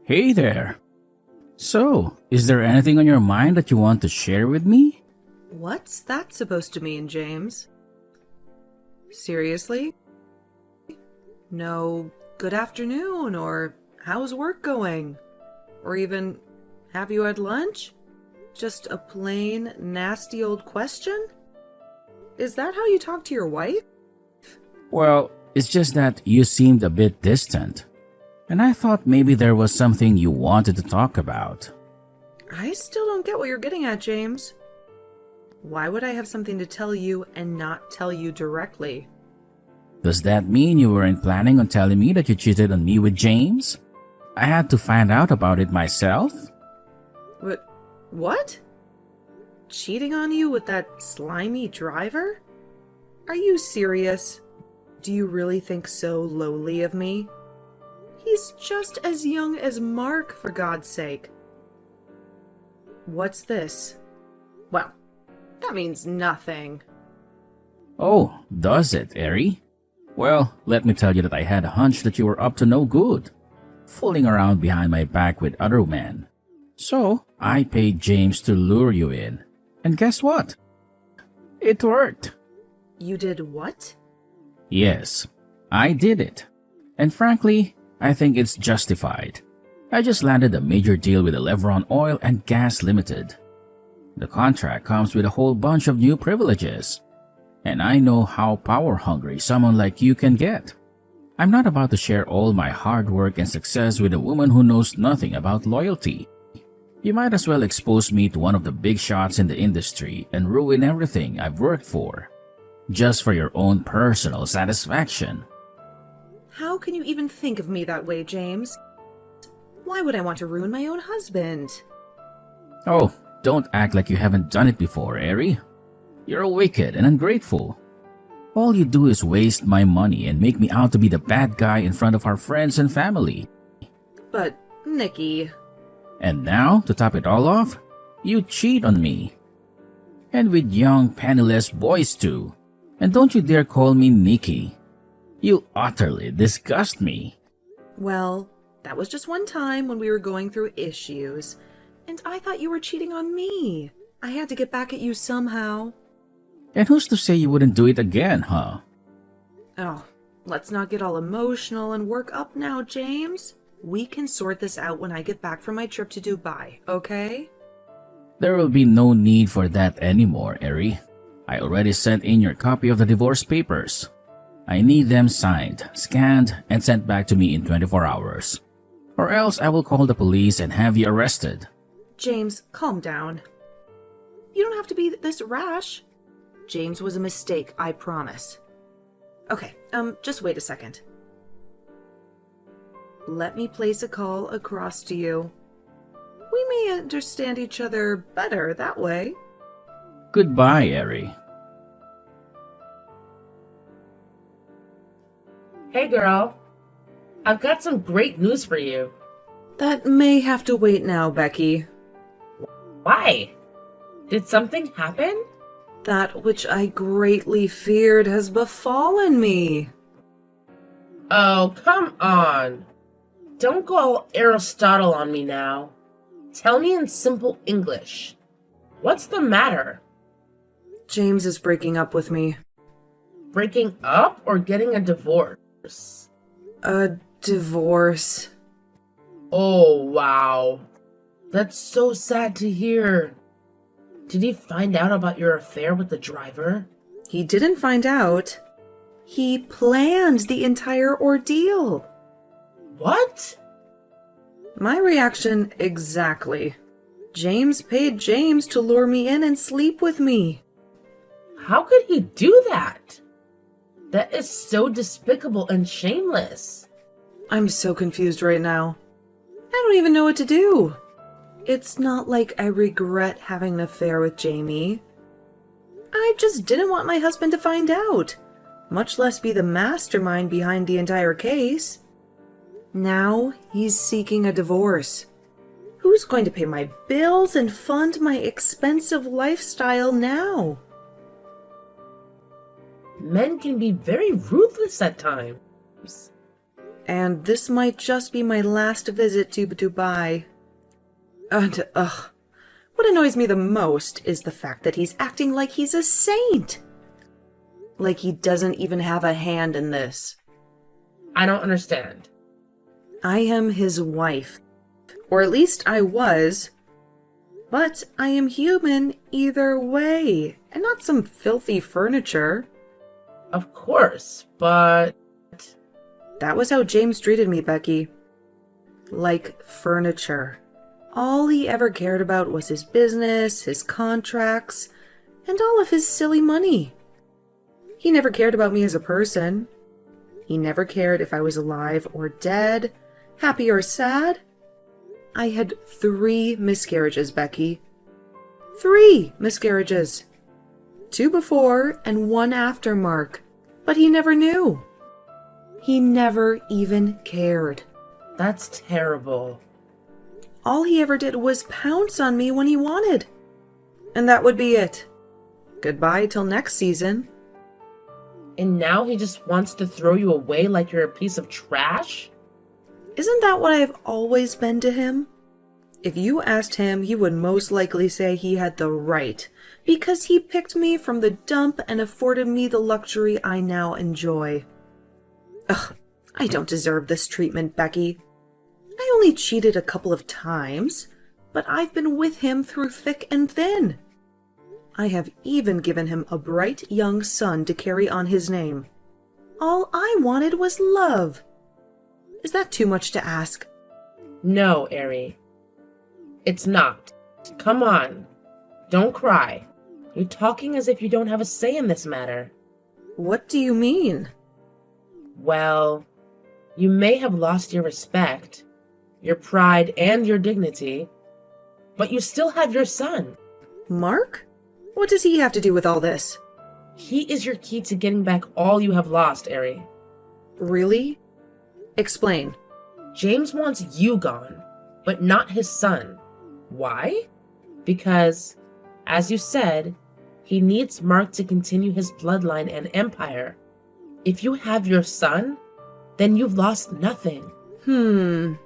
Hey there. So, is there anything on your mind that you want to share with me? What's that supposed to mean, James? Seriously? No good afternoon, or how's work going? Or even, have you had lunch? Just a plain, nasty old question? Is that how you talk to your wife? Well, it's just that you seemed a bit distant, and I thought maybe there was something you wanted to talk about. I still don't get what you're getting at, James. Why would I have something to tell you and not tell you directly? Does that mean you weren't planning on telling me that you cheated on me with James? I had to find out about it myself? What? Cheating on you with that slimy driver? Are you serious? Do you really think so lowly of me? He's just as young as Mark, for God's sake. What's this? Well, that means nothing. Oh, does it, Eri? Well, let me tell you that I had a hunch that you were up to no good, fooling around behind my back with other men. So, I paid James to lure you in. And guess what? It worked. You did what? Yes, I did it. And frankly, I think it's justified. I just landed a major deal with Elevron Oil and Gas Limited. The contract comes with a whole bunch of new privileges. And I know how power-hungry someone like you can get. I'm not about to share all my hard work and success with a woman who knows nothing about loyalty. You might as well expose me to one of the big shots in the industry and ruin everything I've worked for, just for your own personal satisfaction. How can you even think of me that way, James? Why would I want to ruin my own husband? Oh, don't act like you haven't done it before, Eri. You're wicked and ungrateful. All you do is waste my money and make me out to be the bad guy in front of our friends and family. But, Nikki... And now, to top it all off, you cheat on me. And with young, penniless boys too. And don't you dare call me Nikki. You utterly disgust me. Well, that was just one time when we were going through issues. And I thought you were cheating on me. I had to get back at you somehow. And who's to say you wouldn't do it again, huh? Oh, let's not get all emotional and work up now, James. We can sort this out when I get back from my trip to Dubai, okay? There will be no need for that anymore, Eri. I already sent in your copy of the divorce papers. I need them signed, scanned, and sent back to me in 24 hours. Or else I will call the police and have you arrested. James, calm down. You don't have to be this rash. James was a mistake, I promise. Okay, just wait a second. Let me place a call across to you. We may understand each other better that way. Goodbye, Eri. Hey girl, I've got some great news for you. That may have to wait now, Becky. Why? Did something happen? That which I greatly feared has befallen me. Oh, come on. Don't go all Aristotle on me now. Tell me in simple English. What's the matter? James is breaking up with me. Breaking up or getting a divorce? A divorce. Oh, wow. That's so sad to hear. Did he find out about your affair with the driver? He didn't find out. He planned the entire ordeal. What? My reaction exactly. James paid James to lure me in and sleep with me. How could he do that? That is so despicable and shameless. I'm so confused right now. I don't even know what to do. It's not like I regret having an affair with Jamie. I just didn't want my husband to find out, much less be the mastermind behind the entire case. Now he's seeking a divorce. Who's going to pay my bills and fund my expensive lifestyle now? Men can be very ruthless at times. And this might just be my last visit to Dubai. And, what annoys me the most is the fact that he's acting like he's a saint. Like he doesn't even have a hand in this. I don't understand. I am his wife. Or at least I was. But I am human either way, and not some filthy furniture. Of course, but... That was how James treated me, Becky. Like furniture. All he ever cared about was his business, his contracts, and all of his silly money. He never cared about me as a person. He never cared if I was alive or dead, happy or sad. I had 3 miscarriages, Becky. 3 miscarriages. 2 before and 1 after Mark. But he never knew. He never even cared. That's terrible. All he ever did was pounce on me when he wanted. And that would be it. Goodbye till next season. And now he just wants to throw you away like you're a piece of trash? Isn't that what I've always been to him? If you asked him, he would most likely say he had the right, because he picked me from the dump and afforded me the luxury I now enjoy. Ugh, I don't deserve this treatment, Becky. I only cheated a couple of times, but I've been with him through thick and thin. I have even given him a bright young son to carry on his name. All I wanted was love. Is that too much to ask? No, Ari. It's not. Come on. Don't cry. You're talking as if you don't have a say in this matter. What do you mean? Well, you may have lost your respect, your pride, and your dignity, but you still have your son. Mark? What does he have to do with all this? He is your key to getting back all you have lost, Ari. Really? Explain. James wants you gone, but not his son. Why? Because, as you said, he needs Mark to continue his bloodline and empire. If you have your son, then you've lost nothing. You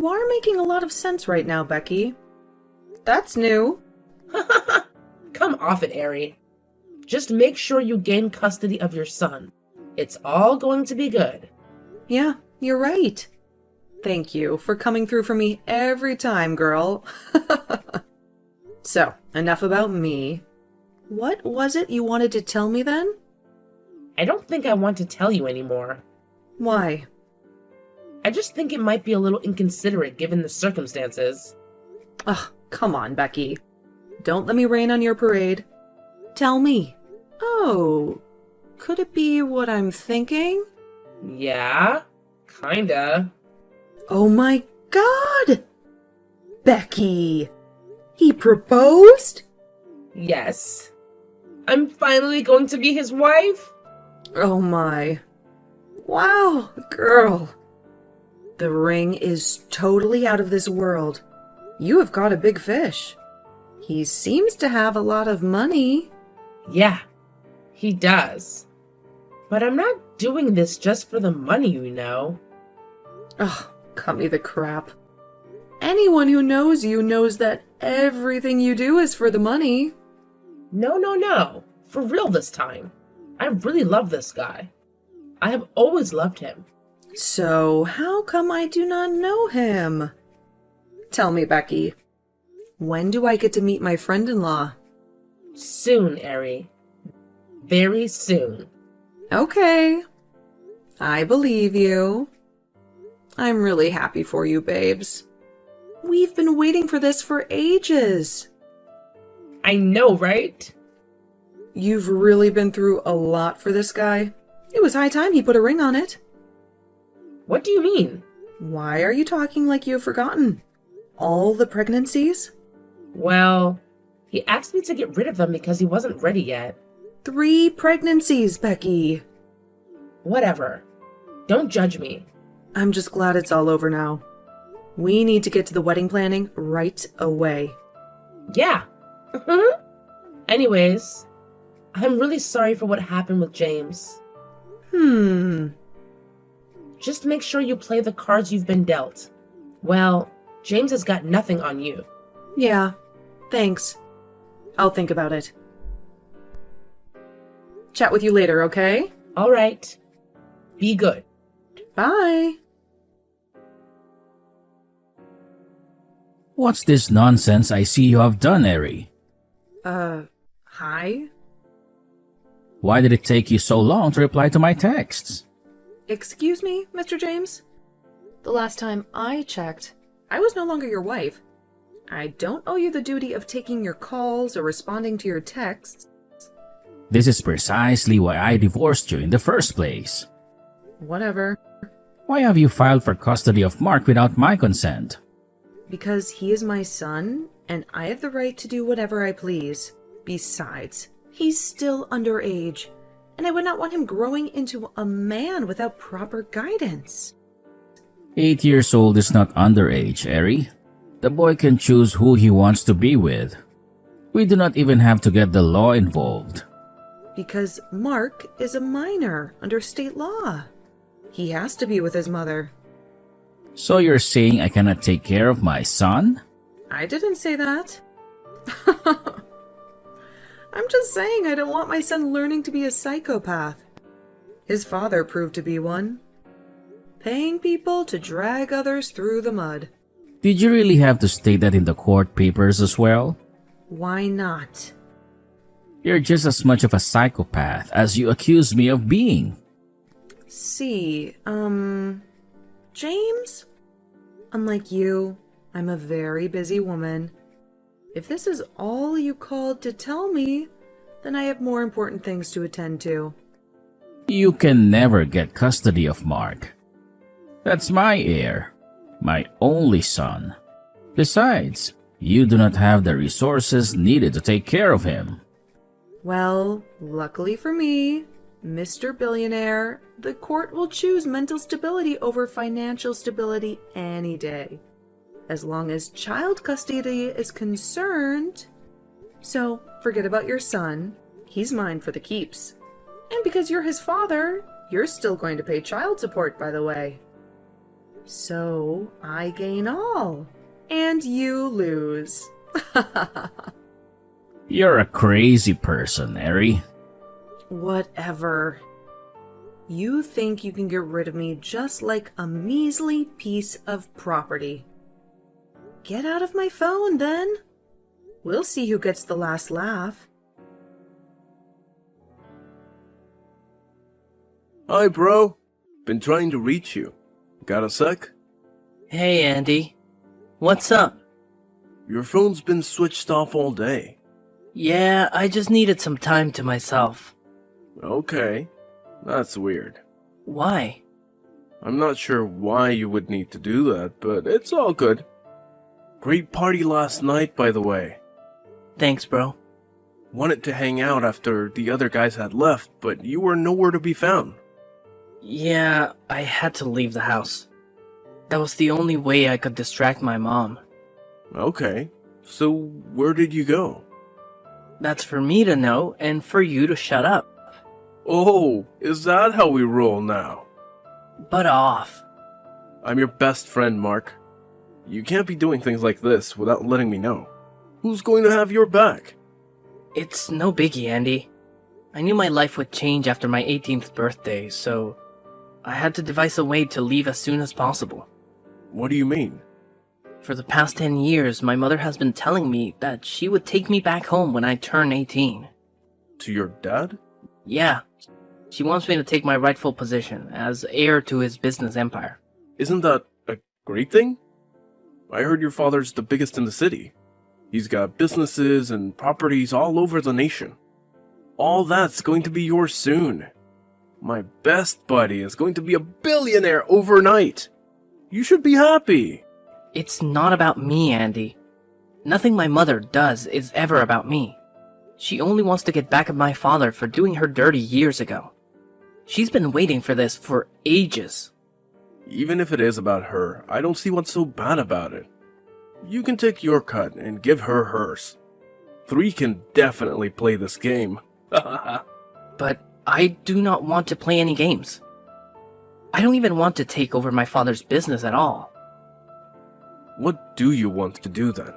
are making a lot of sense right now, Becky. That's new. Come off it, Ari. Just make sure you gain custody of your son. It's all going to be good. Yeah, you're right. Thank you for coming through for me every time, girl. So, enough about me. What was it you wanted to tell me then? I don't think I want to tell you anymore. Why? I just think it might be a little inconsiderate given the circumstances. Ugh, come on, Becky. Don't let me rain on your parade. Tell me. Oh, could it be what I'm thinking? Yeah, kinda. Oh my God! Becky! He proposed? Yes. I'm finally going to be his wife? Oh my. Wow, girl. The ring is totally out of this world. You have caught a big fish. He seems to have a lot of money. Yeah, he does. But I'm not doing this just for the money, you know. Ugh, cut me the crap. Anyone who knows you knows that everything you do is for the money. No. For real this time. I really love this guy. I have always loved him. So, how come I do not know him? Tell me, Becky. When do I get to meet my friend-in-law? Soon, Ari. Very soon. Okay. I believe you. I'm really happy for you, babes. We've been waiting for this for ages. I know, right? You've really been through a lot for this guy. It was high time he put a ring on it. What do you mean? Why are you talking like you've forgotten? All the pregnancies? Well, he asked me to get rid of them because he wasn't ready yet. 3 pregnancies, Becky. Whatever. Don't judge me. I'm just glad it's all over now. We need to get to the wedding planning right away. Yeah. Anyways, I'm really sorry for what happened with James. Just make sure you play the cards you've been dealt. Well, James has got nothing on you. Yeah, thanks. I'll think about it. Chat with you later, okay? All right. Be good. Bye. What's this nonsense I see you have done, Eri? Hi? Why did it take you so long to reply to my texts? Excuse me, Mr. James? The last time I checked, I was no longer your wife. I don't owe you the duty of taking your calls or responding to your texts. This is precisely why I divorced you in the first place. Whatever. Why have you filed for custody of Mark without my consent? Because he is my son, and I have the right to do whatever I please. Besides, he's still underage, and I would not want him growing into a man without proper guidance. 8 years old is not underage, Eri. The boy can choose who he wants to be with. We do not even have to get the law involved. Because Mark is a minor under state law. He has to be with his mother. So you're saying I cannot take care of my son? I didn't say that. I'm just saying I don't want my son learning to be a psychopath. His father proved to be one. Paying people to drag others through the mud. Did you really have to state that in the court papers as well? Why not? You're just as much of a psychopath as you accuse me of being. See, James? Unlike you, I'm a very busy woman. If this is all you called to tell me, then I have more important things to attend to. You can never get custody of Mark. That's my heir, my only son. Besides, you do not have the resources needed to take care of him. Well, luckily for me, Mr. Billionaire, the court will choose mental stability over financial stability any day, as long as child custody is concerned. So, forget about your son. He's mine for the keeps. And because you're his father, you're still going to pay child support, by the way. So, I gain all, and you lose. You're a crazy person, Eri. Whatever. You think you can get rid of me just like a measly piece of property. Get out of my phone, then. We'll see who gets the last laugh. Hi, bro. Been trying to reach you. Got a sec? Hey, Andy. What's up? Your phone's been switched off all day. Yeah, I just needed some time to myself. Okay. That's weird. Why? I'm not sure why you would need to do that, but it's all good. Great party last night, by the way. Thanks, bro. Wanted to hang out after the other guys had left, but you were nowhere to be found. Yeah, I had to leave the house. That was the only way I could distract my mom. Okay. So, where did you go? That's for me to know and for you to shut up. Oh, is that how we roll now? Butt off. I'm your best friend, Mark. You can't be doing things like this without letting me know. Who's going to have your back? It's no biggie, Andy. I knew my life would change after my 18th birthday, so I had to devise a way to leave as soon as possible. What do you mean? For the past 10 years, my mother has been telling me that she would take me back home when I turn 18. To your dad? Yeah, she wants me to take my rightful position as heir to his business empire. Isn't that a great thing? I heard your father's the biggest in the city. He's got businesses and properties all over the nation. All that's going to be yours soon. My best buddy is going to be a billionaire overnight. You should be happy. It's not about me, Andy. Nothing my mother does is ever about me. She only wants to get back at my father for doing her dirty years ago. She's been waiting for this for ages. Even if it is about her, I don't see what's so bad about it. You can take your cut and give her hers. 3 can definitely play this game. But I do not want to play any games. I don't even want to take over my father's business at all. What do you want to do then?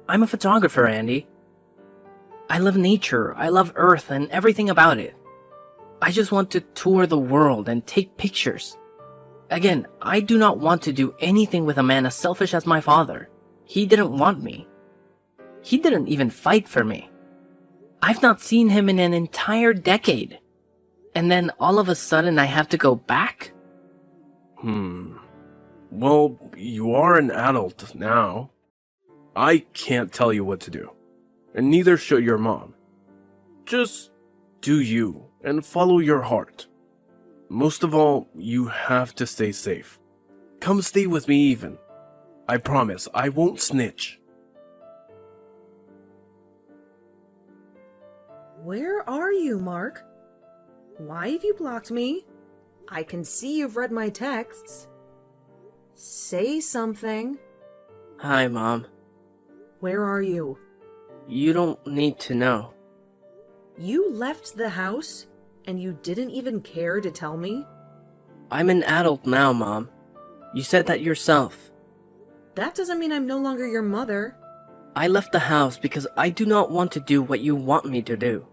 I'm a photographer, Andy. I love nature, I love Earth and everything about it. I just want to tour the world and take pictures. Again, I do not want to do anything with a man as selfish as my father. He didn't want me. He didn't even fight for me. I've not seen him in an entire decade. And then all of a sudden I have to go back? Well, you are an adult now. I can't tell you what to do. And neither should your mom. Just do you and follow your heart. Most of all, you have to stay safe. Come stay with me even. I promise I won't snitch. Where are you, Mark? Why have you blocked me? I can see you've read my texts. Say something. Hi, Mom. Where are you? You don't need to know. You left the house and you didn't even care to tell me? I'm an adult now, Mom. You said that yourself. That doesn't mean I'm no longer your mother. I left the house because I do not want to do what you want me to do.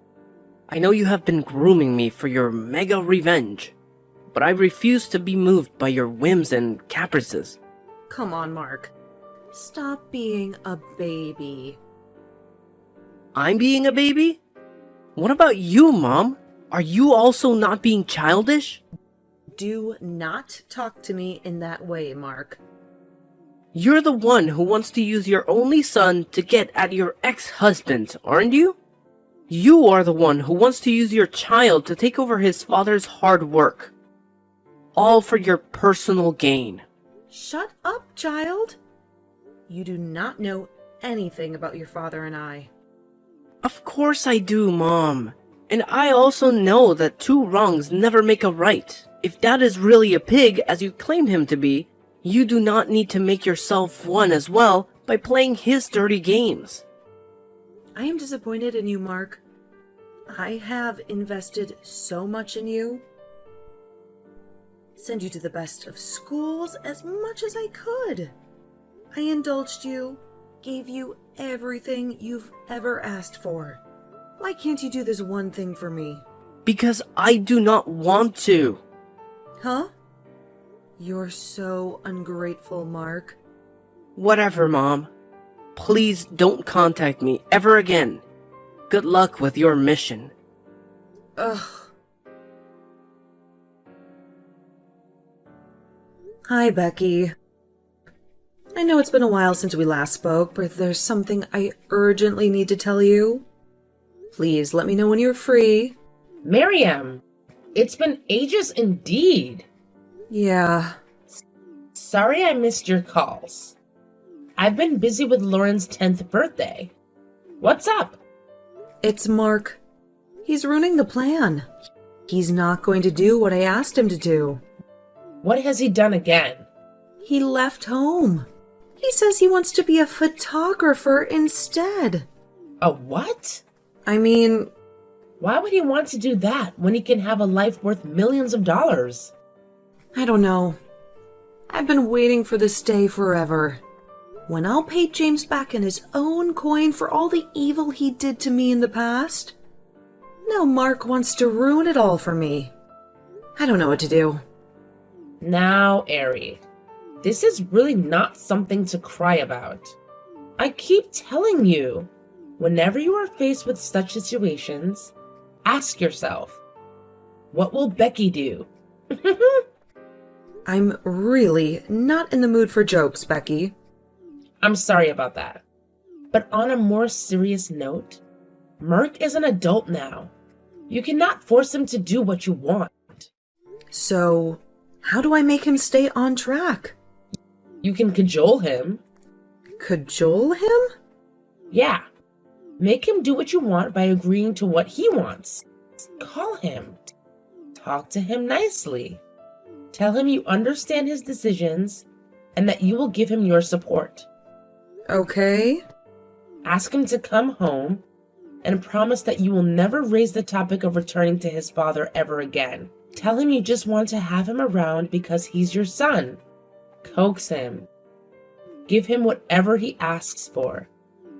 I know you have been grooming me for your mega revenge, but I refuse to be moved by your whims and caprices. Come on, Mark. Stop being a baby. I'm being a baby? What about you, Mom? Are you also not being childish? Do not talk to me in that way, Mark. You're the one who wants to use your only son to get at your ex-husband, aren't you? You are the one who wants to use your child to take over his father's hard work. All for your personal gain. Shut up, child. You do not know anything about your father and I. Of course I do, Mom. And I also know that two wrongs never make a right. If Dad is really a pig, as you claim him to be, you do not need to make yourself one as well by playing his dirty games. I am disappointed in you, Mark. I have invested so much in you. Send you to the best of schools as much as I could. I indulged you, gave you everything you've ever asked for. Why can't you do this one thing for me? Because I do not want to. Huh? You're so ungrateful, Mark. Whatever, Mom. Please don't contact me ever again. Good luck with your mission. Ugh. Hi, Becky. I know it's been a while since we last spoke, but there's something I urgently need to tell you. Please let me know when you're free. Miriam, it's been ages indeed. Yeah. Sorry I missed your calls. I've been busy with Lauren's 10th birthday. What's up? It's Mark. He's ruining the plan. He's not going to do what I asked him to do. What has he done again? He left home. He says he wants to be a photographer instead. A what? I mean, Why would he want to do that when he can have a life worth millions of dollars? I don't know. I've been waiting for this day forever. When I'll pay James back in his own coin for all the evil he did to me in the past. Now Mark wants to ruin it all for me. I don't know what to do. Now, Ari, this is really not something to cry about. I keep telling you, whenever you are faced with such situations, ask yourself, what will Becky do? I'm really not in the mood for jokes, Becky. I'm sorry about that. But on a more serious note, Mark is an adult now. You cannot force him to do what you want. So, how do I make him stay on track? You can cajole him. Cajole him? Yeah. Make him do what you want by agreeing to what he wants. Call him. Talk to him nicely. Tell him you understand his decisions and that you will give him your support. Okay. Ask him to come home and promise that you will never raise the topic of returning to his father ever again. Tell him you just want to have him around because he's your son. Coax him. Give him whatever he asks for.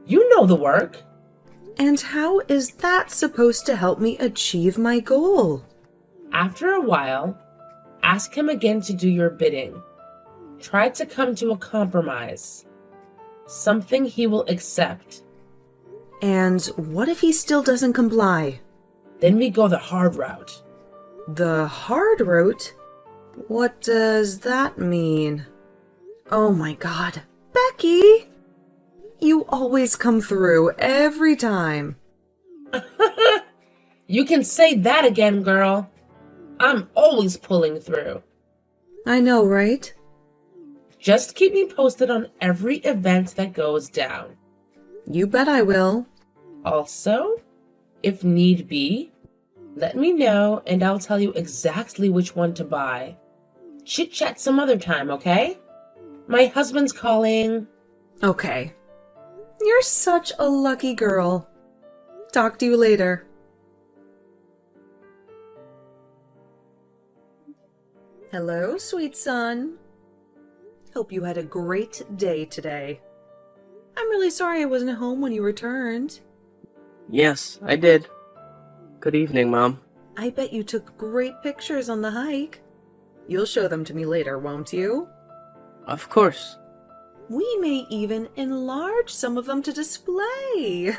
You know the work. And how is that supposed to help me achieve my goal? After a while, ask him again to do your bidding. Try to come to a compromise. Something he will accept. And what if he still doesn't comply? Then we go the hard route. The hard route? What does that mean? Oh my god. Becky! You always come through every time. You can say that again, girl. I'm always pulling through. I know, right? Just keep me posted on every event that goes down. You bet I will. Also, if need be, let me know and I'll tell you exactly which one to buy. Chit-chat some other time, okay? My husband's calling. Okay. You're such a lucky girl. Talk to you later. Hello, sweet son. Hope you had a great day today. I'm really sorry I wasn't home when you returned. Yes, I did. Good evening, Mom. I bet you took great pictures on the hike. You'll show them to me later, won't you? Of course. We may even enlarge some of them to display.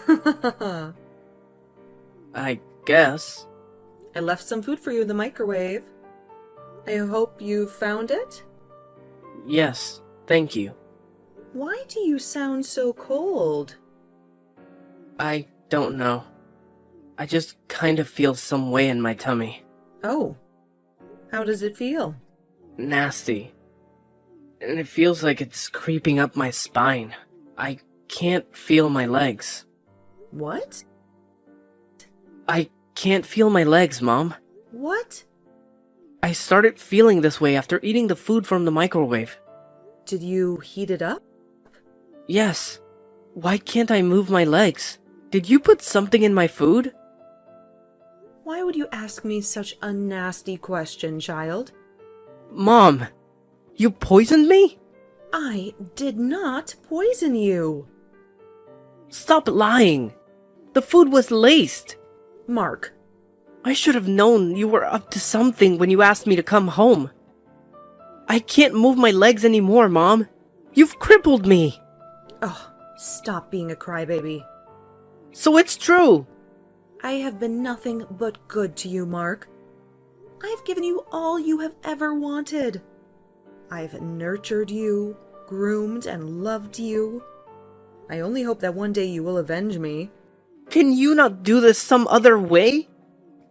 I guess. I left some food for you in the microwave. I hope you found it. Yes, thank you. Why do you sound so cold? I don't know. I just kind of feel some way in my tummy. Oh, how does it feel? Nasty. And it feels like it's creeping up my spine. I can't feel my legs. What? I can't feel my legs, Mom. What? I started feeling this way after eating the food from the microwave. Did you heat it up? Yes. Why can't I move my legs? Did you put something in my food? Why would you ask me such a nasty question, child? Mom, you poisoned me? I did not poison you. Stop lying. The food was laced. Mark. I should have known you were up to something when you asked me to come home. I can't move my legs anymore, Mom. You've crippled me. Oh, stop being a crybaby. So it's true. I have been nothing but good to you, Mark. I've given you all you have ever wanted. I've nurtured you, groomed and loved you. I only hope that one day you will avenge me. Can you not do this some other way?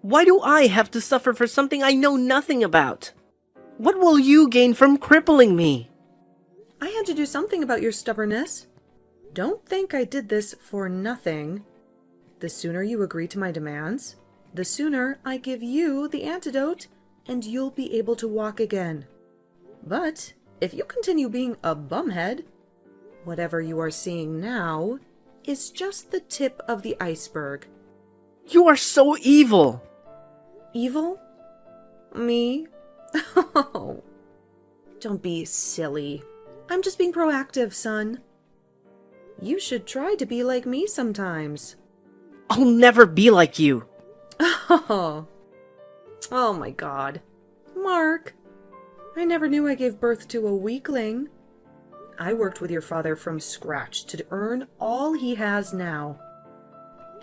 Why do I have to suffer for something I know nothing about? What will you gain from crippling me? I had to do something about your stubbornness. Don't think I did this for nothing. The sooner you agree to my demands, the sooner I give you the antidote, and you'll be able to walk again. But if you continue being a bumhead, whatever you are seeing now is just the tip of the iceberg. You are so evil. Evil? Me? Oh, don't be silly. I'm just being proactive, son. You should try to be like me sometimes. I'll never be like you. Oh my god. Mark, I never knew I gave birth to a weakling. I worked with your father from scratch to earn all he has now.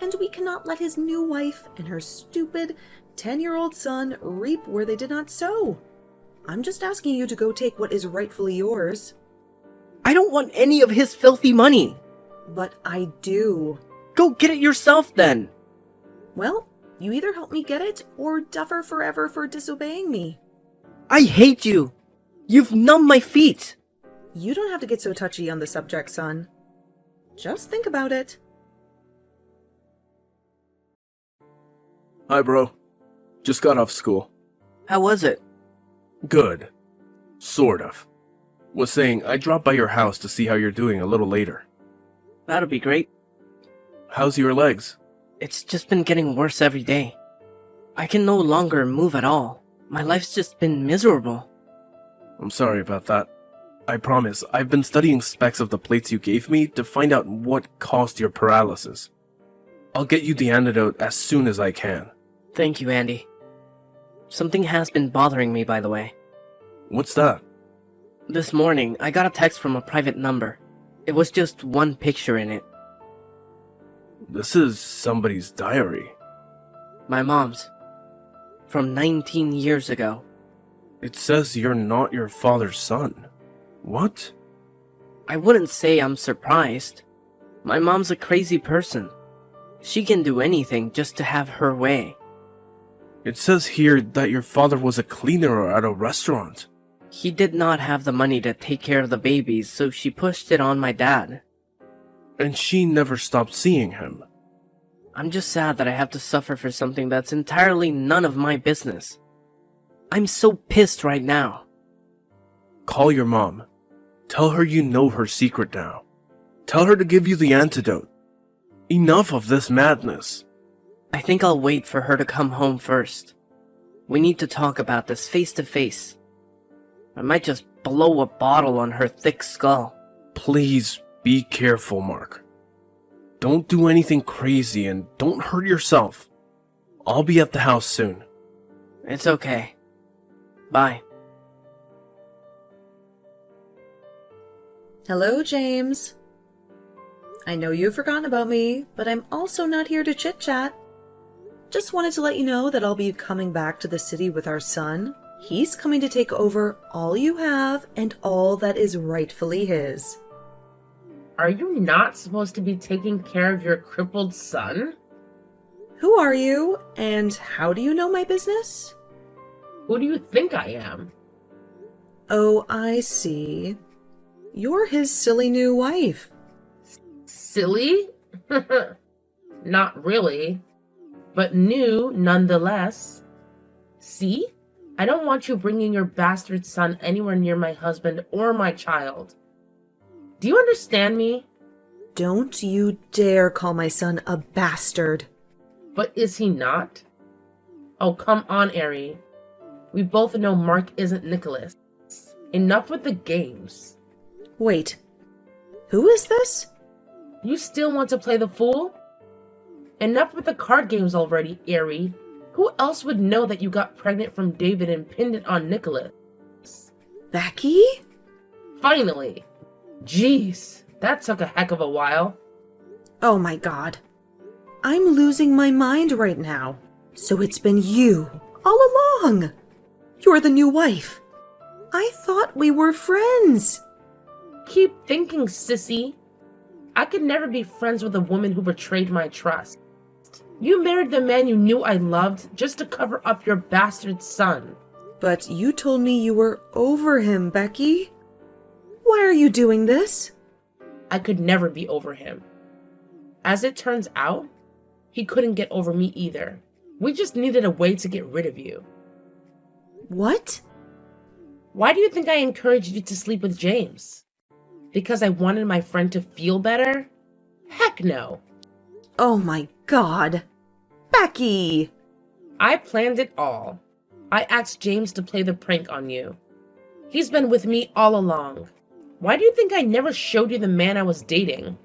And we cannot let his new wife and her stupid 10-year-old son reap where they did not sow. I'm just asking you to go take what is rightfully yours. I don't want any of his filthy money. But I do. Go get it yourself then. Well, you either help me get it or suffer forever for disobeying me. I hate you. You've numbed my feet. You don't have to get so touchy on the subject, son. Just think about it. Hi, bro. Just got off school. How was it? Good. Sort of. Was saying I'd drop by your house to see how you're doing a little later. That'll be great. How's your legs? It's just been getting worse every day. I can no longer move at all. My life's just been miserable. I'm sorry about that. I promise, I've been studying specs of the plates you gave me to find out what caused your paralysis. I'll get you the antidote as soon as I can. Thank you, Andy. Something has been bothering me, by the way. What's that? This morning, I got a text from a private number. It was just one picture in it. This is somebody's diary. My mom's. From 19 years ago. It says you're not your father's son. What? I wouldn't say I'm surprised. My mom's a crazy person. She can do anything just to have her way. It says here that your father was a cleaner at a restaurant. He did not have the money to take care of the babies, so she pushed it on my dad. And she never stopped seeing him. I'm just sad that I have to suffer for something that's entirely none of my business. I'm so pissed right now. Call your mom. Tell her you know her secret now. Tell her to give you the antidote. Enough of this madness. I think I'll wait for her to come home first. We need to talk about this face to face. I might just blow a bottle on her thick skull. Please be careful, Mark. Don't do anything crazy and don't hurt yourself. I'll be at the house soon. It's okay. Bye. Hello, James. I know you've forgotten about me, but I'm also not here to chit-chat. Just wanted to let you know that I'll be coming back to the city with our son. He's coming to take over all you have and all that is rightfully his. Are you not supposed to be taking care of your crippled son? Who are you, and how do you know my business? Who do you think I am? Oh, I see. You're his silly new wife. Silly? Not really, but new nonetheless. See? I don't want you bringing your bastard son anywhere near my husband or my child. Do you understand me? Don't you dare call my son a bastard. But is he not? Oh, come on, Ari. We both know Mark isn't Nicholas. Enough with the games. Wait, who is this? You still want to play the fool? Enough with the card games already, Ari. Who else would know that you got pregnant from David and pinned it on Nicholas? Becky? Finally! Jeez, that took a heck of a while. Oh my god. I'm losing my mind right now. So it's been you all along. You're the new wife. I thought we were friends. Keep thinking, sissy. I could never be friends with a woman who betrayed my trust. You married the man you knew I loved just to cover up your bastard son. But you told me you were over him, Becky. Why are you doing this? I could never be over him. As it turns out, he couldn't get over me either. We just needed a way to get rid of you. What? Why do you think I encouraged you to sleep with James? Because I wanted my friend to feel better? Heck no. Oh my god. Becky! I planned it all. I asked James to play the prank on you. He's been with me all along. Why do you think I never showed you the man I was dating?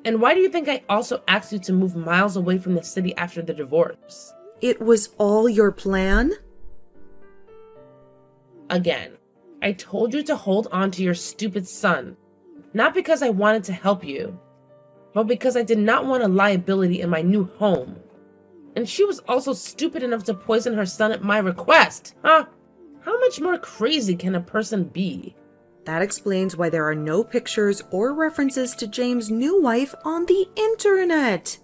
And why do you think I also asked you to move miles away from the city after the divorce? It was all your plan? Again, I told you to hold on to your stupid son. Not because I wanted to help you, but because I did not want a liability in my new home. And she was also stupid enough to poison her son at my request, huh? How much more crazy can a person be? That explains why there are no pictures or references to James' new wife on the internet.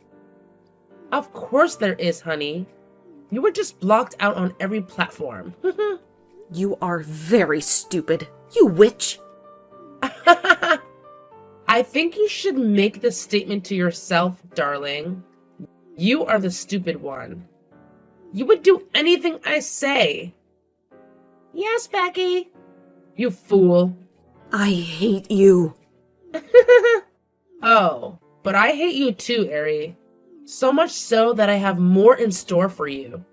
Of course there is, honey. You were just blocked out on every platform. You are very stupid, you witch. I think you should make this statement to yourself, darling. You are the stupid one. You would do anything I say. Yes, Becky. You fool. I hate you. Oh, but I hate you too, Ari. So much so that I have more in store for you.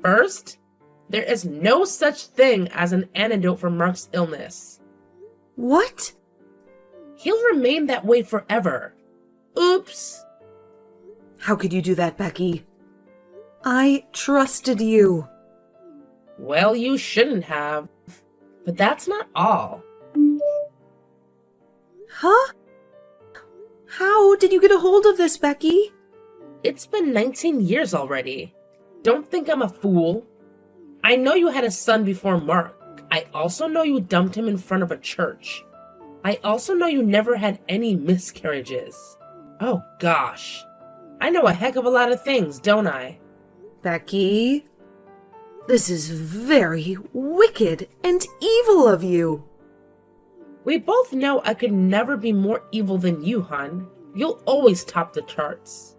First, There is no such thing as an antidote for Mark's illness. What? He'll remain that way forever. Oops. How could you do that, Becky? I trusted you. Well, you shouldn't have. But that's not all. Huh? How did you get a hold of this, Becky? It's been 19 years already. Don't think I'm a fool. I know you had a son before Mark. I also know you dumped him in front of a church. I also know you never had any miscarriages. Oh gosh. I know a heck of a lot of things, don't I? Becky, this is very wicked and evil of you. We both know I could never be more evil than you, hon. You'll always top the charts.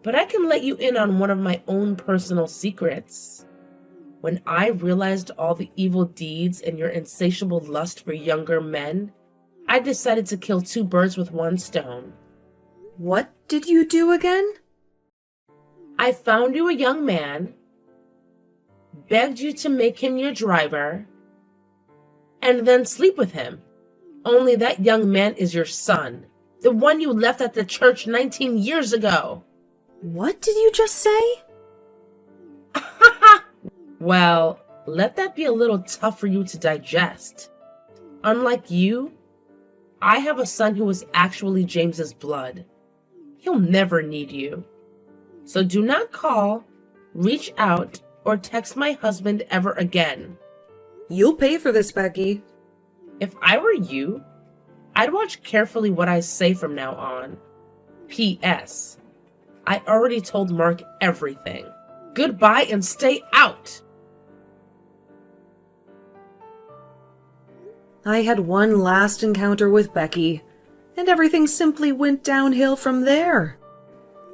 But I can let you in on one of my own personal secrets. When I realized all the evil deeds and your insatiable lust for younger men, I decided to kill two birds with one stone. What did you do again? I found you a young man, begged you to make him your driver, and then sleep with him. Only that young man is your son, the one you left at the church 19 years ago. What did you just say? Well, let that be a little tough for you to digest. Unlike you, I have a son who is actually James's blood. He'll never need you. So do not call, reach out, or text my husband ever again. You'll pay for this, Becky. If I were you, I'd watch carefully what I say from now on. P.S. I already told Mark everything. Goodbye and stay out! I had one last encounter with Becky, and everything simply went downhill from there.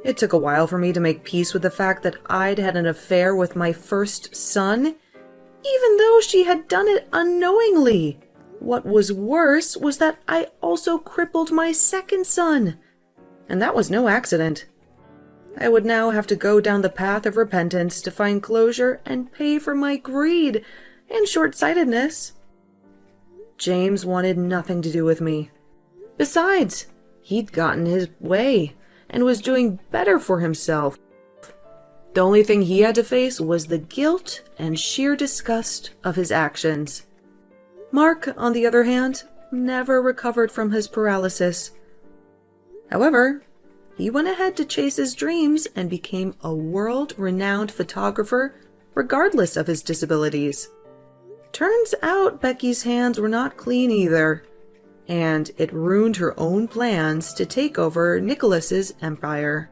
It took a while for me to make peace with the fact that I'd had an affair with my first son, even though she had done it unknowingly. What was worse was that I also crippled my second son, and that was no accident. I would now have to go down the path of repentance to find closure and pay for my greed and short-sightedness. James wanted nothing to do with me. Besides, he'd gotten his way and was doing better for himself. The only thing he had to face was the guilt and sheer disgust of his actions. Mark, on the other hand, never recovered from his paralysis. However, he went ahead to chase his dreams and became a world-renowned photographer regardless of his disabilities. Turns out Becky's hands were not clean either, and it ruined her own plans to take over Nicholas's empire.